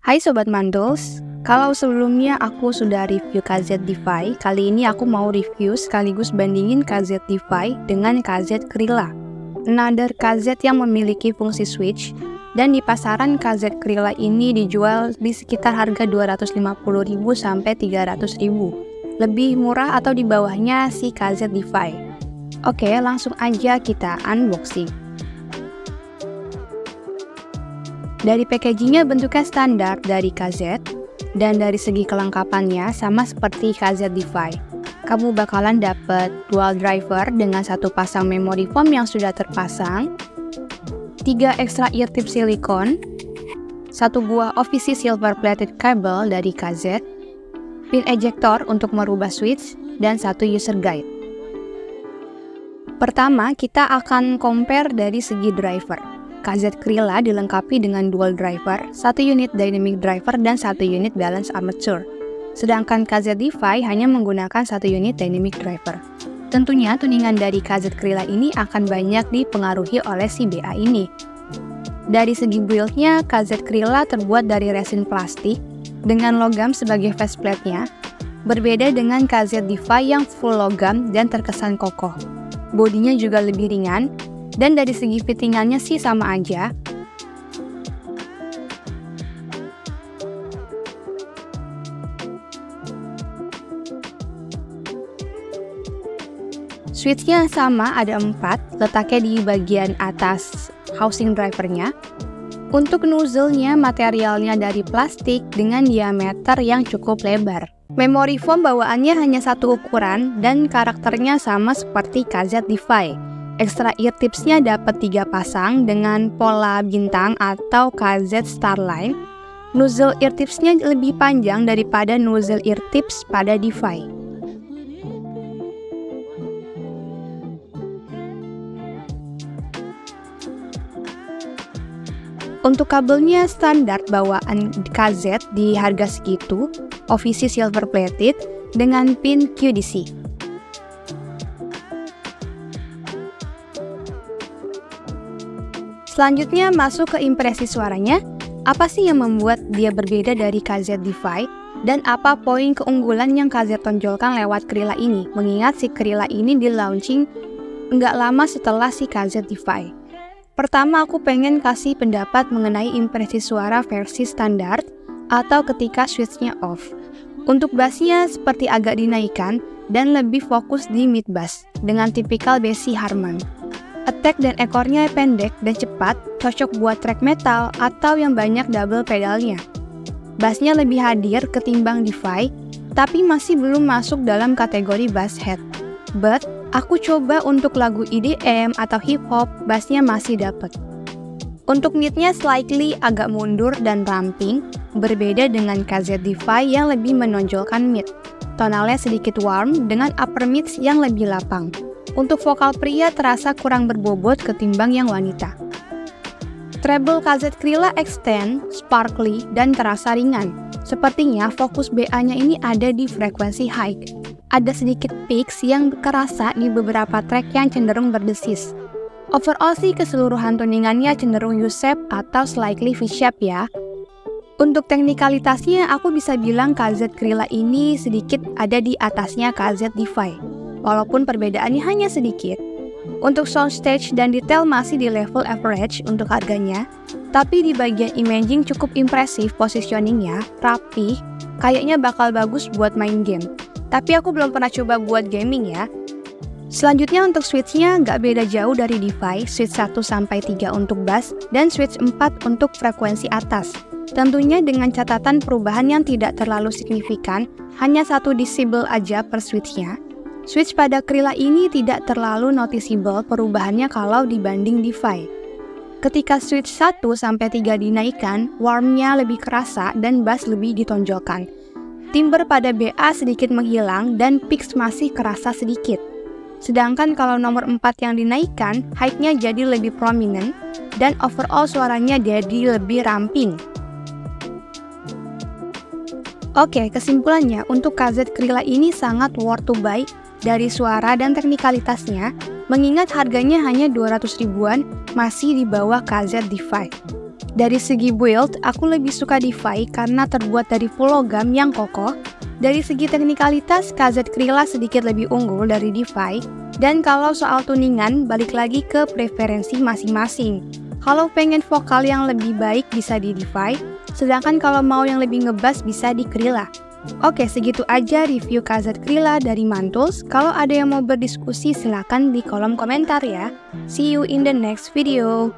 Hai Sobat Mandos, kalau sebelumnya aku sudah review KZ-Defi, kali ini aku mau review sekaligus bandingin KZ-Defi dengan KZ Krilla. Another KZ yang memiliki fungsi switch, dan di pasaran KZ Krilla ini dijual di sekitar harga 250.000 sampai 300.000. Lebih murah atau di bawahnya si KZ-Defi. Oke, langsung aja kita unboxing. Dari packagingnya bentuknya standar dari KZ, dan dari segi kelengkapannya sama seperti KZ-Defi. Kamu bakalan dapet dual driver dengan satu pasang memory foam yang sudah terpasang, 3 extra ear tip silikon, 1 buah OVC silver plated cable dari KZ, pin ejector untuk merubah switch, dan 1 user guide. Pertama, kita akan compare dari segi driver. KZ Krilla dilengkapi dengan dual driver, 1 unit dynamic driver dan 1 unit balance armature. Sedangkan KZ-Defi hanya menggunakan 1 unit dynamic driver. Tentunya tuningan dari KZ Krilla ini akan banyak dipengaruhi oleh si BA ini. Dari segi build-nya, KZ Krilla terbuat dari resin plastik dengan logam sebagai faceplate-nya, berbeda dengan KZ-Defi yang full logam dan terkesan kokoh. Bodinya juga lebih ringan, dan dari segi fittingannya sih sama aja. Switch-nya sama, ada 4, letaknya di bagian atas housing drivernya. Untuk nozzle-nya, materialnya dari plastik dengan diameter yang cukup lebar. Memory foam bawaannya hanya satu ukuran dan karakternya sama seperti KZ-Defi. Extra ear tips-nya dapat 3 pasang dengan pola bintang atau KZ Starline. Nozzle ear tips-nya lebih panjang daripada nozzle ear tips pada Defi. Untuk kabelnya standar bawaan KZ di harga segitu, OVC silver plated dengan pin QDC. Selanjutnya masuk ke impresi suaranya. Apa sih yang membuat dia berbeda dari KZ-Defi? Dan apa poin keunggulan yang KZ tonjolkan lewat Krilla ini? Mengingat si Krilla ini di launching nggak lama setelah si KZ-Defi. Pertama, aku pengen kasih pendapat mengenai impresi suara versi standar atau ketika switch-nya off. Untuk bassnya seperti agak dinaikkan dan lebih fokus di mid bass dengan tipikal bassy harmon. Attack dan ekornya pendek dan cepat, cocok buat track metal atau yang banyak double pedalnya. Bassnya lebih hadir ketimbang Defi, tapi masih belum masuk dalam kategori bass head. But, aku coba untuk lagu EDM atau hip hop, bassnya masih dapet. Untuk midnya slightly agak mundur dan ramping, berbeda dengan KZ-Defi yang lebih menonjolkan mid. Tonalnya sedikit warm dengan upper mids yang lebih lapang. Untuk vokal pria terasa kurang berbobot ketimbang yang wanita. Treble KZ Krilla extend, sparkly, dan terasa ringan. Sepertinya fokus BA-nya ini ada di frekuensi high. Ada sedikit peaks yang kerasa di beberapa track yang cenderung berdesis. Overall sih keseluruhan tuningannya cenderung U-shape atau slightly V-shape ya. Untuk teknikalitasnya aku bisa bilang KZ Krilla ini sedikit ada di atasnya KZ-Defi. Walaupun perbedaannya hanya sedikit. Untuk soundstage dan detail masih di level average untuk harganya, tapi di bagian imaging cukup impresif positioningnya, rapi, kayaknya bakal bagus buat main game. Tapi aku belum pernah coba buat gaming ya. Selanjutnya untuk switch-nya nggak beda jauh dari Defi, switch 1-3 untuk bass, dan switch 4 untuk frekuensi atas. Tentunya dengan catatan perubahan yang tidak terlalu signifikan, hanya 1 decibel aja per switch-nya. Switch pada Krilla ini tidak terlalu noticeable perubahannya kalau dibanding Defi. Ketika switch 1-3 dinaikkan, warmnya lebih kerasa dan bass lebih ditonjolkan. Timbre pada BA sedikit menghilang dan peaks masih kerasa sedikit. Sedangkan kalau nomor 4 yang dinaikkan, high-nya jadi lebih prominent dan overall suaranya jadi lebih ramping. Oke, kesimpulannya untuk KZ Krilla ini sangat worth to buy dari suara dan teknikalitasnya, mengingat harganya hanya 200 ribuan, masih di bawah KZ-Defi. Dari segi build, aku lebih suka DeFi karena terbuat dari full logam yang kokoh. Dari segi teknikalitas, KZ Krilla sedikit lebih unggul dari DeFi. Dan kalau soal tuningan, balik lagi ke preferensi masing-masing. Kalau pengen vokal yang lebih baik bisa di DeFi, sedangkan kalau mau yang lebih ngebas bisa di Krilla. Oke, segitu aja review KZ Krilla dari Mantools. Kalau ada yang mau berdiskusi, silakan di kolom komentar ya. See you in the next video.